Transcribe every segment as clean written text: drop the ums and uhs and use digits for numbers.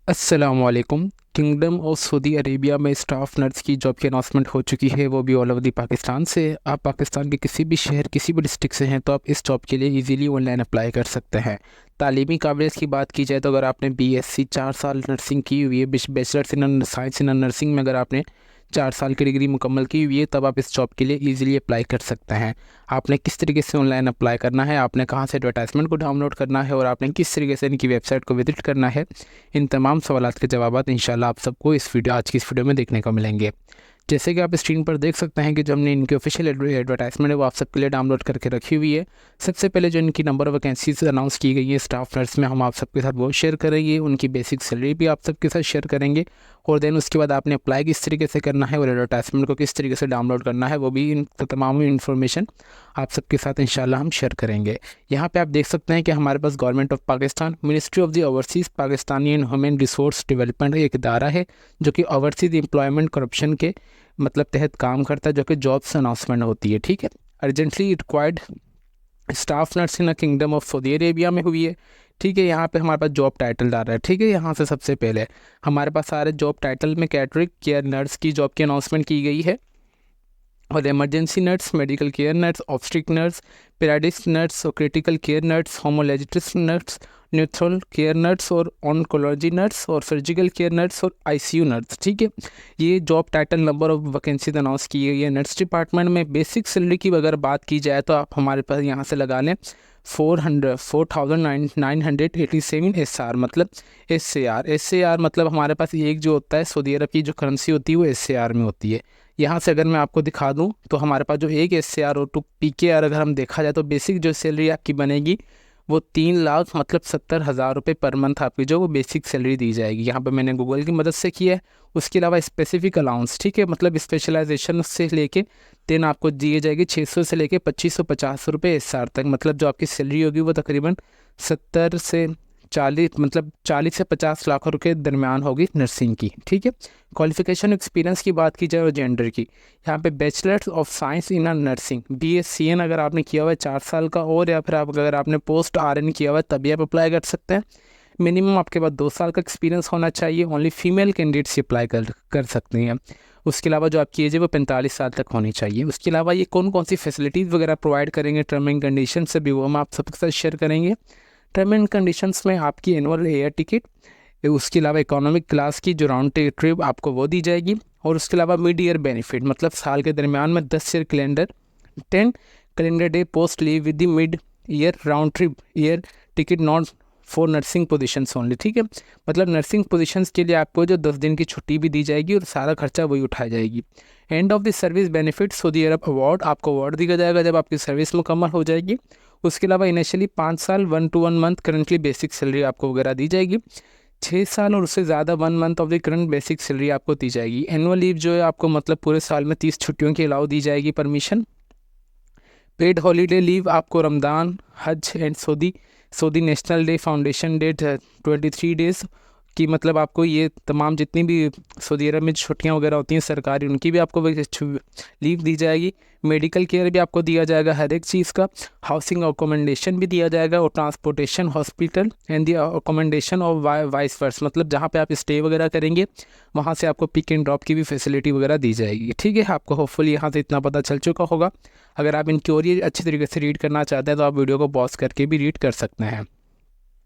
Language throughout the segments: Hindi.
अस्सलामुअलैकुम। किंगडम ऑफ सऊदी अरेबिया में स्टाफ नर्स की जॉब की अनाउंसमेंट हो चुकी है, वो भी ऑल ओवर दी पाकिस्तान से। आप पाकिस्तान के किसी भी शहर किसी भी डिस्ट्रिक्ट से हैं तो आप इस जॉब के लिए इजीली ऑनलाइन अप्लाई कर सकते हैं। तालीमी काबिलियत की बात की जाए तो अगर आपने बीएससी 4 साल नर्सिंग की हुई है, bachelors in science in nursing में अगर आपने 4 साल की डिग्री मुकम्मल की हुई है, तब आप इस जॉब के लिए इजीली अप्लाई कर सकते हैं। आपने किस तरीके से ऑनलाइन अप्लाई करना है, आपने कहाँ से एडवर्टाइजमेंट को डाउनलोड करना है और आपने किस तरीके से इनकी वेबसाइट को विजिट करना है, इन तमाम सवालात के जवाब इंशाल्लाह आप सबको आज की इस वीडियो में देखने को मिलेंगे। जैसे कि आप स्क्रीन पर देख सकते हैं कि जो हमने इनकी ऑफिशियल एडवर्टाइजमेंट है वो आप सबके लिए डाउनलोड करके रखी हुई है। सबसे पहले जो इनकी नंबर ऑफ वैकेंसीज अनाउंस की गई है स्टाफ नर्स में, हम आप सबके साथ वो शेयर करेंगे। उनकी बेसिक सैलरी भी आप सबके साथ शेयर करेंगे और देन उसके बाद आपने अप्लाई किस तरीके से करना है और एडवर्टाइजमेंट को किस तरीके से डाउनलोड करना है, वो भी इन तमाम इन्फॉर्मेशन आप सबके साथ इंशाल्लाह हम शेयर करेंगे। यहाँ पे आप देख सकते हैं कि हमारे पास government of Pakistan ministry of the overseas Pakistani and human resource development एक इदारा है जो कि ओवरसीज़ एम्प्लॉयमेंट करप्शन के तहत काम करता है, जो कि जॉब्स अनाउंसमेंट होती है। ठीक है, urgently required staff nurse in kingdom of Saudi Arabia में हुई है। ठीक है, यहाँ पे हमारे पास जॉब टाइटल आ रहा है। ठीक है, यहाँ से सबसे पहले हमारे पास सारे जॉब टाइटल में कैटरिंग केयर नर्स की जॉब की अनाउंसमेंट की गई है और emergency nurse, medical care nurse, obstetric nurse, पेराडिक्स नर्स और critical care nurse, haematologist nurse, neutral care nurse और ऑन्कोलॉजी नर्स और सर्जिकल केयर नर्स और आईसीयू नर्स। ठीक है, ये job title number of vacancies announce की गई है नर्स डिपार्टमेंट में। बेसिक सैलरी की अगर बात की जाए तो आप हमारे पास यहाँ से लगा लें 4,987 SR मतलब एस ए आर मतलब हमारे पास एक जो होता है सऊदी अरब की जो करेंसी होती है वो SAR में होती है। यहाँ से अगर मैं आपको दिखा दूँ तो हमारे पास जो एक SAR और 2 PKR अगर हम देखा जाए तो बेसिक जो सैलरी आपकी बनेगी वो 3 लाख मतलब 70,000 रुपये पर मंथ आपकी जो वो बेसिक सैलरी दी जाएगी। यहाँ पे मैंने गूगल की मदद से किया है। उसके अलावा स्पेसिफिक अलाउंस, ठीक है, मतलब स्पेशलाइजेशन से लेके देन आपको दिए जाएगी 600 से लेके 2550 रुपये SR तक। मतलब जो आपकी सैलरी होगी वो तकरीबन 70 से 40 से 50 लाख रुपये के दरमियान होगी नर्सिंग की। ठीक है, क्वालिफिकेशन एक्सपीरियंस की बात की जाए और जेंडर की, यहाँ पे bachelors of science in nursing BSCN अगर आपने किया हुआ है 4 साल का, और या फिर अगर आपने पोस्ट RN किया हुआ है तभी आप अप्लाई कर सकते हैं। मिनिमम आपके पास 2 साल का एक्सपीरियंस होना चाहिए। ओनली फीमेल कैंडिडेट्स अप्लाई कर सकते हैं। उसके अलावा जो आपकी एज है वो 45 साल तक होनी चाहिए। उसके अलावा ये कौन कौन सी फैसिलिटीज़ वगैरह प्रोवाइड करेंगे, टर्म एंड कंडीशन से भी वो हम आप सबके साथ शेयर करेंगे। टर्म एंड कंडीशंस में आपकी एनुअल एयर टिकट, उसके अलावा इकोनॉमिक क्लास की जो राउंड ट्रिप आपको वो दी जाएगी, और उसके अलावा मिड ईयर बेनिफिट मतलब साल के दरमियान में 10 calendar day post leave with the mid year round trip year ticket not for nursing positions only. ठीक है, मतलब नर्सिंग पोजीशंस के लिए आपको जो 10 दिन की छुट्टी भी दी जाएगी और सारा खर्चा वही उठाई जाएगी। End of the service benefit Saudi Arab award, आपको अवार्ड दिया जाएगा जब आपकी सर्विस मुकम्मल हो जाएगी। उसके अलावा इनिशियली 5 साल 1 to 1 month currently basic salary आपको वगैरह दी जाएगी। 6 साल और उससे ज़्यादा 1 month of the current basic salary आपको दी जाएगी। एनुअल लीव जो है आपको मतलब पूरे साल में 30 छुट्टियों की अलाउ दी जाएगी परमिशन। पेड हॉलीडे लीव आपको रमदान, हज and Saudi national day, foundation day 23 days की, मतलब आपको ये तमाम जितनी भी सऊदी अरब में छुट्टियां वगैरह होती हैं सरकारी, उनकी भी आपको लीव दी जाएगी। मेडिकल केयर भी आपको दिया जाएगा हर एक चीज़ का। हाउसिंग अकोमोडेशन भी दिया जाएगा और transportation hospital and the accommodation of vice versa, मतलब जहाँ पे आप स्टे वगैरह करेंगे वहाँ से आपको पिक एंड ड्रॉप की भी फैसिलिटी वगैरह दी जाएगी। ठीक है, आपको होपफुली यहाँ से इतना पता चल चुका होगा। अगर आप इनकी और ये अच्छी तरीके से रीड करना चाहते हैं तो आप वीडियो को पॉज करके भी रीड कर सकते हैं।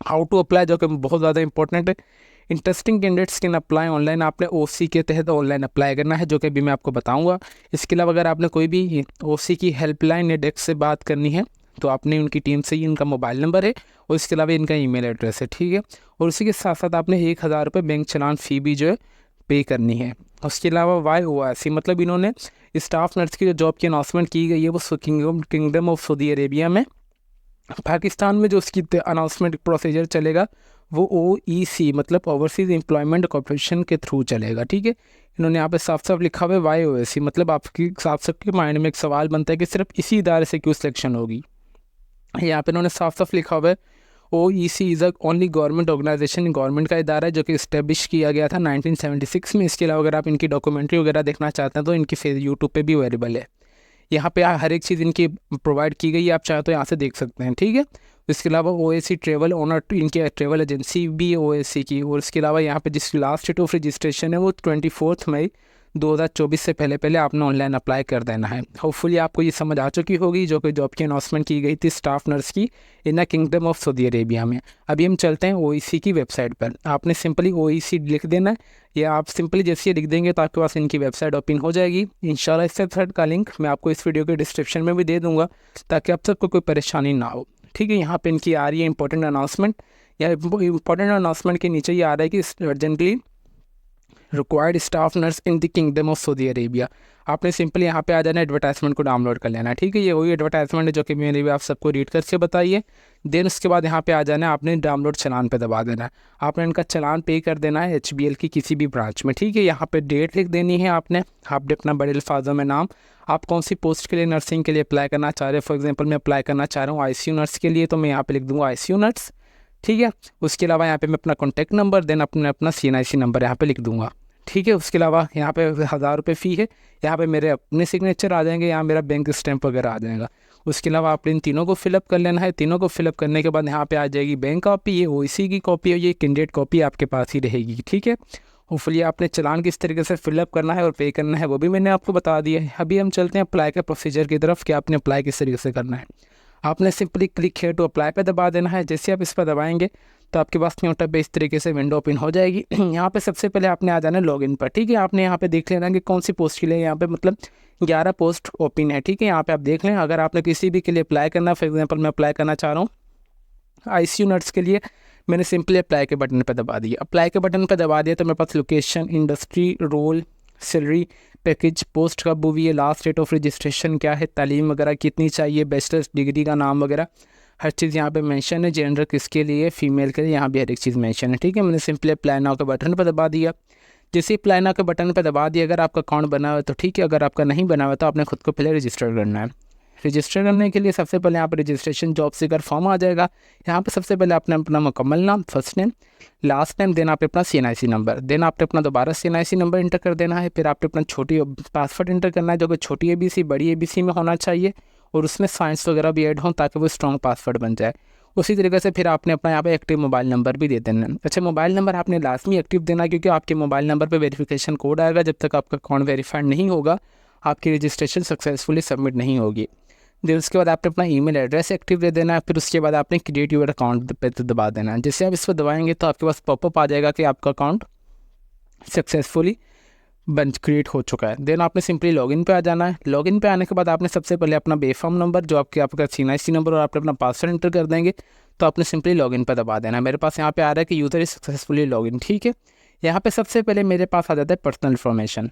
हाउ टू अप्लाई, जो कि बहुत ज़्यादा इंपॉर्टेंट है। Interesting candidates can apply online, आपने OC के तहत ऑनलाइन अप्लाई करना है, जो कि अभी मैं आपको बताऊंगा। इसके अलावा अगर आपने कोई भी OC की हेल्पलाइन या डेस्क से बात करनी है तो आपने उनकी टीम से ही इनका मोबाइल नंबर है और इसके अलावा इनका ईमेल एड्रेस है। ठीक है, और उसी के साथ साथ आपने 1000 रुपये बैंक चलान फ़ी भी जो है पे करनी है। उसके अलावा YOIC मतलब इन्होंने स्टाफ नर्स की जो जॉब की अनाउंसमेंट की गई है वो किंगडम ऑफ सऊदी अरेबिया में, पाकिस्तान में जो उसकी अनाउंसमेंट प्रोसीजर चलेगा वो OEC मतलब ओवरसीज़ एम्प्लॉयमेंट कॉर्पोरेशन के थ्रू चलेगा। ठीक है, इन्होंने यहाँ पे साफ साफ लिखा हुआ है YOIC, मतलब आपकी साफ साफ के माइंड में एक सवाल बनता है कि सिर्फ इसी इदारे से क्यों सिलेक्शन होगी। यहाँ पे इन्होंने साफ साफ लिखा हुआ है OEC is a only government organisation, government का इदारा है जो कि इस्टेब्लिश किया गया था 1976 में। इसके अलावा अगर आप इनकी डॉक्यूमेंट्री वगैरह देखना चाहते हैं तो इनकी यूट्यूब पे भी अवेलेबल है। यहाँ पे हर एक चीज़ इनकी प्रोवाइड की गई है, आप चाहे तो यहाँ से देख सकते हैं। ठीक है, इसके अलावा ओएसी ट्रेवल ओनर, इनके ट्रेवल एजेंसी भी है ओएसी की। और इसके अलावा यहाँ पे जिस लास्ट डेट ऑफ रजिस्ट्रेशन है वो 24 मई 2024 से पहले आपने ऑनलाइन अप्लाई कर देना है। होपफुली आपको ये समझ आ चुकी होगी जो कि जॉब की अनाउंसमेंट की गई थी स्टाफ नर्स की in the kingdom of Saudi Arabia में। अभी हम चलते हैं ओईसी की वेबसाइट पर। आपने सिंपली ओईसी लिख देना है, या आप सिंपली जैसे लिख देंगे तो आपके पास इनकी वेबसाइट ओपन हो जाएगी। इंशाल्लाह इस वेबसाइट का लिंक मैं आपको इस वीडियो के डिस्क्रिप्शन में भी दे दूँगा ताकि आप सबको कोई परेशानी ना हो। ठीक है, यहाँ पे इनकी आ रही है इंपॉर्टेंट अनाउंसमेंट, या इंपॉर्टेंट अनाउंसमेंट के नीचे ये आ रहा है कि urgently required staff nurse in the kingdom of Saudi Arabia. आपने सिंपली यहाँ पे आ जाना है, एडवर्टाइजमेंट को डाउनलोड कर लेना है। ठीक है, ये वही एडवर्टाइजमेंट है जो कि मैंने भी आप सबको रीड करके बताइए। देन उसके बाद यहाँ पे आ जाना है, आपने डाउनलोड चलान पे दबा देना है। आपने इनका चलान पे कर देना है HBL की किसी भी ब्रांच में। ठीक है, यहाँ पे डेट लिख देनी है आपने अपना बड़े अल्फाजों में नाम, आप कौन सी पोस्ट के लिए नर्सिंग के लिए अप्लाई करना चाह रहे हैं। फॉर एग्जाम्पल मैं अप्लाई करना चाह रहा हूँ ICU नर्स के लिए, तो मैं यहाँ पे लिख दूँगा ICU नर्स। ठीक है, उसके अलावा यहाँ पे मैं अपना कॉन्टैक्ट नंबर, देन अपना CNIC नंबर यहाँ पे लिख दूँगा। ठीक है, उसके अलावा यहाँ पे 1000 रुपये फ़ी है। यहाँ पे मेरे अपने सिग्नेचर आ जाएंगे, यहाँ मेरा बैंक स्टैंप वगैरह आ जाएगा। उसके अलावा आपने इन तीनों को फिलअप कर लेना है। तीनों को फिलअप करने के बाद यहाँ पे आ जाएगी बैंक कॉपी, ये ओईसी की कॉपी और ये कैंडिडेट कॉपी आपके पास ही रहेगी। ठीक है, होपफुली आपने चलान किस तरीके से फिलअप करना है और पे करना है वो भी मैंने आपको बता दिया है। अभी हम चलते हैं अप्लाई के प्रोसीजर की तरफ कि आपने अप्लाई किस तरीके से करना है। आपने simply click here to apply पे दबा देना है। जैसे आप इस पर दबाएंगे तो आपके पास न्यूटा पे इस तरीके से विंडो ओपन हो जाएगी। यहाँ पे सबसे पहले आपने आ जाना है लॉगिन पर। ठीक है, आपने यहाँ पे देख लेना कि कौन सी पोस्ट के लिए यहाँ पे मतलब 11 पोस्ट ओपन है। ठीक है, यहाँ पे आप देख लें, अगर आपने किसी भी के लिए अप्लाई करना, फॉर एग्जांपल मैं अप्लाई करना चाह रहा हूँ ICU नर्स के लिए, मैंने सिंपली अप्लाई के बटन पर दबा दिया। अप्लाई के बटन पर दबा दिया तो मेरे पास location, industry, role, salary, package, post कब हुई है, लास्ट डेट ऑफ रजिस्ट्रेशन क्या है, तालीम वगैरह कितनी चाहिए, बैचलर्स डिग्री का नाम वगैरह हर चीज़ यहाँ पे मेंशन है। जेंडर किसके लिए, फीमेल के लिए, यहाँ भी हर एक चीज़ मेंशन है। ठीक है, मैंने सिंपली अप्लाई नाउ के बटन पर दबा दिया। जैसे ही अप्लाई नाउ के बटन पर दबा दिया, अगर आपका अकाउंट बना हुआ है तो ठीक है, अगर आपका नहीं बना हुआ तो आपने खुद को पहले रजिस्टर करना है। रजिस्टर करने के लिए सबसे पहले यहाँ पर रजिस्ट्रेशन जॉब सीकर फॉर्म आ जाएगा। यहाँ पे सबसे पहले आपने अपना मुकम्मल नाम, first name, last name, then आपने अपना CNIC नंबर, देन आपने अपना दोबारा CNIC नंबर इंटर कर देना है। फिर आपने अपना छोटी पासवर्ड इंटर करना है जो कि छोटी ABC बड़ी ABC में होना चाहिए और उसमें साइंस वगैरह भी ऐड हों ताकि वो स्ट्रॉन्ग पासवर्ड बन जाए। उसी तरीके से फिर आपने अपना यहाँ पे एक्टिव मोबाइल नंबर भी दे देना है। अच्छा, मोबाइल नंबर आपने लाजमी एक्टिव देना है क्योंकि आपके मोबाइल नंबर पे वेरिफिकेशन कोड आएगा। जब तक आपका अकाउंट वेरीफाइड नहीं होगा आपकी रजिस्ट्रेशन सक्सेसफुली सबमिट नहीं होगी। देन उसके बाद आपने अपना ईमेल एड्रेस एक्टिव दे देना है। फिर उसके बाद आपने क्रिएट योर अकाउंट पे दबा देना है। जैसे आप इस पर दबाएंगे तो आपके पास पॉपअप आ जाएगा कि आपका अकाउंट सक्सेसफुली क्रिएट हो चुका है। देन आपने सिंपली लॉगिन पे आ जाना है। लॉगिन पे आने के बाद आपने सबसे पहले अपना बेफॉर्म नंबर जो आपका CNIC नंबर और आपने अपना पासवर्ड एंटर कर देंगे तो आपने सिंपली लॉगिन पे दबा देना है। मेरे पास यहाँ पे आ रहा है कि यूज़र इज सक्सेसफुली लॉगिन। ठीक है, यहाँ पे सबसे पहले मेरे पास आ जाता है पर्सनल इन्फॉर्मेशन।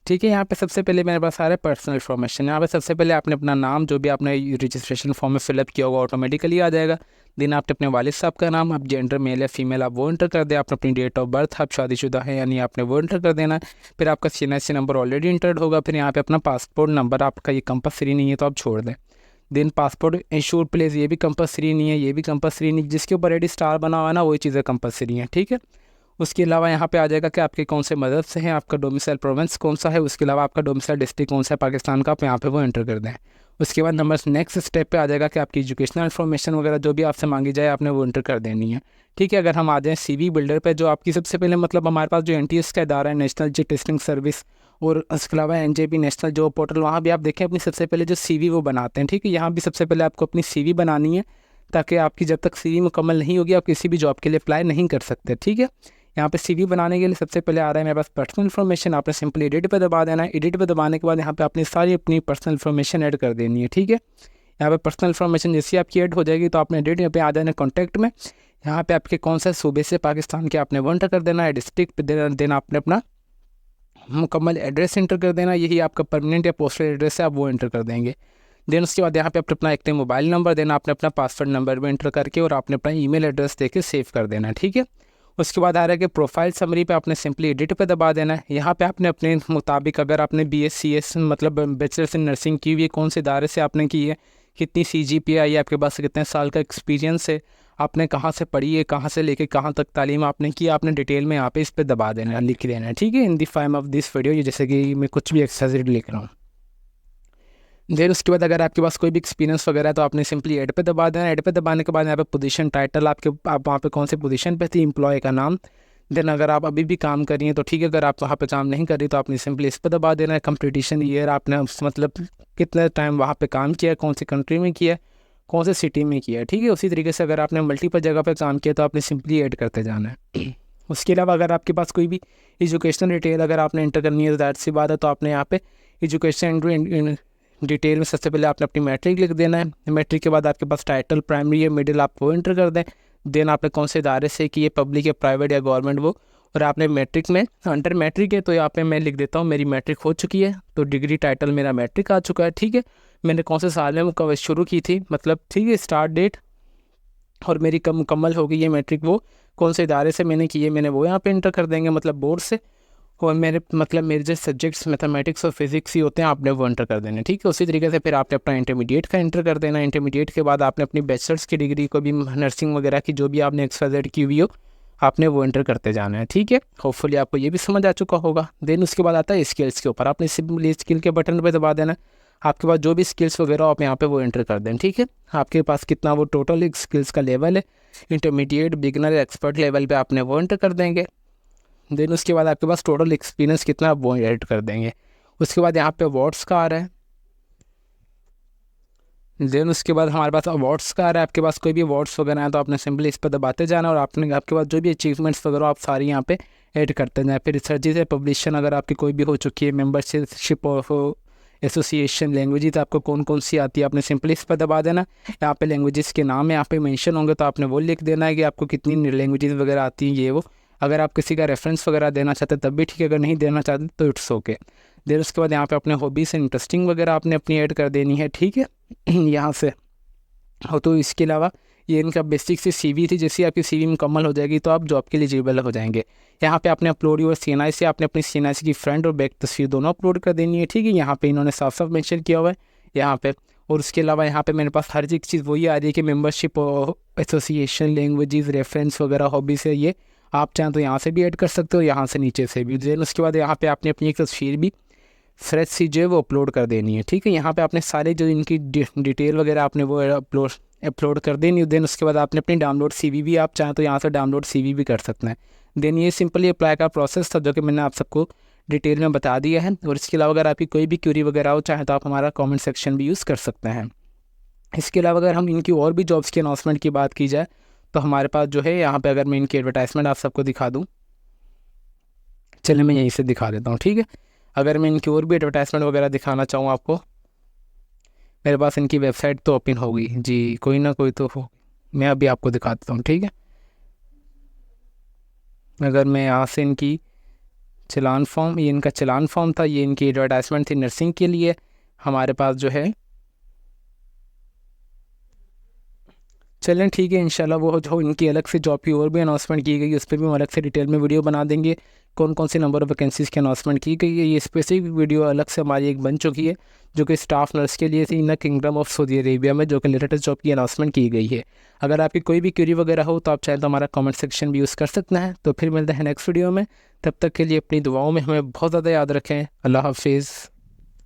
ठीक है, यहाँ पे सबसे पहले मेरे पास आ रहा है पर्सनल इन्फॉर्मेशन। यहाँ पे सबसे पहले आपने अपना नाम जो भी आपने रजिस्ट्रेशन फॉर्म में फिलअप किया होगा ऑटोमेटिकली आ जाएगा। देन आपने अपने वालिद साहब का नाम, आप जेंडर मेल या फीमेल आप वो इंटर कर दें। आपने अपनी डेट ऑफ बर्थ, आप शादीशुदा है यानी आपने वो इंटर कर देना है। फिर आपका CNIC नंबर ऑलरेडी इंटर्ड होगा। फिर यहाँ पे अपना पासपोर्ट नंबर, आपका ये कंपलसरी नहीं है तो आप छोड़ दें। देन पासपोर्ट इंश्योर प्लेस, ये भी कंपलसरी नहीं है, ये भी कंपलसरी नहीं, जिसके ऊपर रेडी स्टार बना हुआ है ना वही चीज़ें कंपलसरी हैं। ठीक है, उसके अलावा यहाँ पे आ जाएगा कि आपके कौन से मदद से हैं, आपका डोमिसाइल प्रोविंस कौन सा है, उसके अलावा आपका डोमिसाइल डिस्ट्रिक्ट कौन सा है पाकिस्तान का, आप यहाँ पे वो एंटर कर दें। उसके बाद नंबर नेक्स्ट स्टेप पे आ जाएगा कि आपकी एजुकेशनल इन्फॉर्मेशन वगैरह जो भी आपसे मांगी जाए आपने वो एंटर कर देनी है। ठीक है, अगर हम आ जाएँ CV बिल्डर पे, जो आपकी सबसे पहले मतलब हमारे पास जो NTS का इदारा है, नेशनल जी टेस्टिंग सर्विस, और उसके अलावा NJP नेशनल जॉब पोर्टल, वहाँ भी आप देखें अपनी सबसे पहले जो CV वो बनाते हैं। ठीक है, यहाँ भी सबसे पहले आपको अपनी CV बनानी है ताकि आपकी जब तक CV मुकम्मल नहीं होगी आप किसी भी जॉब के लिए अप्लाई नहीं कर सकते। ठीक है, यहाँ पे CV बनाने के लिए सबसे पहले आ रहा है मेरे पास पर्सनल इन्फॉर्मेशन। आपने सिंपली एडिट पे दबा देना है। एडिट पे दबाने के बाद यहाँ पे आपने सारी अपनी पर्सनल इन्फॉर्मेशन ऐड कर देनी है। ठीक है, यहाँ पे पर्सनल इन्फॉर्मेशन जैसी आपकी ऐड हो जाएगी तो आपने एडिट पे आ जाना है कॉन्टैक्ट में। यहाँ पे आपके कौन सा सूबे से पाकिस्तान के आपने वो एंटर कर देना है, डिस्ट्रिक्ट पे देना, आपने अपना मुकम्मल एड्रेस एंटर कर देना, यही आपका परमानेंट या पोस्टल एड्रेस है आप वो एंटर कर देंगे। देन उसके बाद यहाँ पे आपने अपना एक्टिव मोबाइल नंबर देना, आपने अपना पासवर्ड नंबर भी एंटर करके और आपने अपना ईमेल एड्रेस देके सेव कर देना है। ठीक है, उसके बाद आ रहा है कि प्रोफाइल समरी पे आपने सिंपली एडिट पे दबा देना है। यहाँ पे आपने अपने मुताबिक अगर आपने BScs मतलब बैचलर्स इन नर्सिंग की हुई है, कौन से इदारे से आपने की है, कितनी CGPA आई है, आपके पास कितने साल का एक्सपीरियंस है, आपने कहाँ से पढ़ी है, कहाँ से लेके कहाँ तक तालीम आपने की, आपने डिटेल में यहाँ पे इस पर दबा देना है, लिख देना है। ठीक है, in the form of this video, ये जैसे कि मैं कुछ भी एक्सरसाइज लिख रहा हूँ। देन उसके बाद अगर आपके पास कोई भी एक्सपीरियंस वगैरह है तो आपने सिंपली ऐड पे दबा देना। ऐड पे दबाने के बाद यहाँ पे पोजीशन टाइटल आप वहाँ पे कौन से पोजीशन पे थी, एम्प्लॉय का नाम। देन अगर आप अभी भी काम कर रही हैं तो ठीक है, अगर आप वहाँ पे काम नहीं कर रही तो आपने सिंपली इस पर दबा देना है। कंप्लीटेशन ईयर आपने मतलब कितना टाइम वहाँ पे काम किया है, कौन सी कंट्री में किया है, कौन से सिटी में किया है, ठीक है। उसी तरीके से अगर आपने मल्टीपल जगह पे काम किया तो आपने सिंपली ऐड करते जाना है। उसके अलावा अगर आपके पास कोई भी एजुकेशनल डिटेल अगर आपने एंटर करनी है तो दैट सी बात है, तो आपने यहाँ पे एजुकेशन डिटेल में सबसे पहले आपने अपनी मैट्रिक लिख देना है। मैट्रिक के बाद आपके पास टाइटल प्राइमरी या मिडिल आप वो एंटर कर दें। देन आपने कौन से इदारे से कि ये पब्लिक या प्राइवेट या गवर्नमेंट वो, और आपने मैट्रिक में अंडर मैट्रिक है तो यहाँ पे मैं लिख देता हूँ मेरी मैट्रिक हो चुकी है, तो डिग्री टाइटल मेरा मैट्रिक आ चुका है, ठीक है। मैंने कौन से साल में कब शुरू की थी, मतलब ठीक है स्टार्ट डेट, और मेरी कब मुकम्मल हो गई है मैट्रिक, वो कौन से इदारे से मैंने की है मैंने वो यहाँ पे एंटर कर देंगे, मतलब बोर्ड से। और मेरे जो सब्जेक्ट्स मैथमेटिक्स और फिजिक्स ही होते हैं आपने वो एंटर कर देने, ठीक है। उसी तरीके से फिर आपने अपना इंटरमीडिएट का एंटर कर देना। इंटरमीडिएट के बाद आपने अपनी बैचलर्स की डिग्री को भी, नर्सिंग वगैरह की जो भी आपने XYZ की हुई हो, आपने वो एंटर करते जाना है, ठीक है। होपफुली आपको ये भी समझ आ चुका होगा। देन उसके बाद आता है स्किल्स के ऊपर, आपने सिंपली स्किल के बटन पर दबा देना। आपके पास जो भी स्किल्स वगैरह आप यहाँ पे वो एंटर कर दें, ठीक है। आपके पास कितना वो टोटल स्किल्स का लेवल है, इंटरमीडिएट, बिगनर, एक्सपर्ट लेवल पे आपने वो एंटर कर देंगे। देन उसके बाद आपके पास टोटल एक्सपीरियंस कितना आप वो ऐड कर देंगे। उसके बाद यहाँ पे अवार्ड्स का आ रहा है। देन उसके बाद हमारे पास अवार्ड्स का आ रहा है। आपके पास कोई भी अवार्ड्स वगैरह हैं तो आपने सिंपली इस पर दबाते जाना, और आपके पास जो भी अचीवमेंट्स वगैरह आप सारी यहाँ पे ऐड करते जाए। फिर रिसर्च से पब्लिशन अगर आपकी कोई भी हो चुकी है, मेंबरशिप ऑफ एसोसिएशन, लैंग्वेजेस आपको कौन कौन सी आती है, आपने सिंपली इस पर दबा देना। यहाँ पे लैंग्वेजेस के नाम यहाँ पे मेंशन होंगे तो आपने वो लिख देना है कि आपको कितनी लैंग्वेजेस वगैरह आती हैं ये वो। अगर आप किसी का रेफरेंस वगैरह देना चाहते तब भी ठीक है, अगर नहीं देना चाहते तो इट्स ओके। देन उसके बाद यहाँ पे अपने हॉबीज़ इंटरेस्टिंग वगैरह आपने अपनी ऐड कर देनी है, ठीक है। यहाँ से हो तो इसके अलावा ये इनका बेसिक सी CV थी, जैसे आपकी CV मुकम्मल हो जाएगी तो आप जॉब के लिए एलिजिबल हो जाएंगे। यहाँ पे आपने अपलोड योर CNI से आपने अपनी CNI की फ्रंट और बैक तस्वीर दोनों अपलोड कर देनी है, ठीक है। यहाँ पे इन्होंने साफ साफ मेंशन किया हुआ है यहाँ पे। और उसके अलावा यहाँ पे मेरे पास हर चीज़ वही आ रही है कि मेंबरशिप, एसोसिएशन, लैंग्वेजेस, रेफरेंस वगैरह, हॉबीज़ है ये। आप चाहें तो यहाँ से भी ऐड कर सकते हो, यहाँ से नीचे से भी। देन उसके बाद यहाँ पे आपने अपनी एक तस्वीर भी फ्रेश सी जो है वो अपलोड कर देनी है, ठीक है। यहाँ पे आपने सारे जो इनकी डिटेल वगैरह आपने वो अपलोड कर देनी है। देन उसके बाद आपने अपनी डाउनलोड CV भी, आप चाहें तो यहाँ से डाउनलोड CV भी कर सकते हैं। देन ये सिंपली अप्लाई का प्रोसेस था जो कि मैंने आप सबको डिटेल में बता दिया है। और इसके अलावा अगर आपकी कोई भी क्यूरी वगैरह हो चाहे तो आप हमारा कमेंट सेक्शन भी यूज़ कर सकते हैं। इसके अलावा अगर हम इनकी और भी जॉब्स की अनाउंसमेंट की बात की जाए तो हमारे पास जो है यहाँ पे, अगर मैं इनकी एडवर्टाइजमेंट आप सबको दिखा दूँ, चलिए मैं यहीं से दिखा देता हूँ, ठीक है। अगर मैं इनकी और भी एडवर्टाइजमेंट वगैरह दिखाना चाहूँ आपको, मेरे पास इनकी वेबसाइट तो ओपन होगी जी, कोई ना कोई तो हो, मैं अभी आपको दिखा देता हूँ, ठीक है। अगर मैं यहाँ से इनकी चलान फॉर्म, ये इनका चलान फॉर्म था, ये इनकी एडवर्टाइजमेंट थी नर्सिंग के लिए। हमारे पास जो है, चलें ठीक है, इंशाल्लाह वो जो इनकी अलग से जॉब की और भी अनाउंसमेंट की गई उस पर भी हम अलग से डिटेल में वीडियो बना देंगे, कौन कौन सी नंबर ऑफ़ वैकेंसीज़ की अनाउंसमेंट की गई है। ये स्पेसिफिक वीडियो अलग से हमारी एक बन चुकी है जो कि स्टाफ नर्स के लिए थी in the kingdom of Saudi Arabia में, जो कि लेटेस्ट जॉब की अनाउंसमेंट की गई है। अगर आपकी कोई भी क्वेरी वगैरह हो तो आप चाहे तो हमारा कमेंट सेक्शन भी यूज़ कर सकते हैं। तो फिर मिलते हैं नेक्स्ट वीडियो में, तब तक के लिए अपनी दुआओं में हमें बहुत ज़्यादा याद रखें। अल्लाह हाफिज़।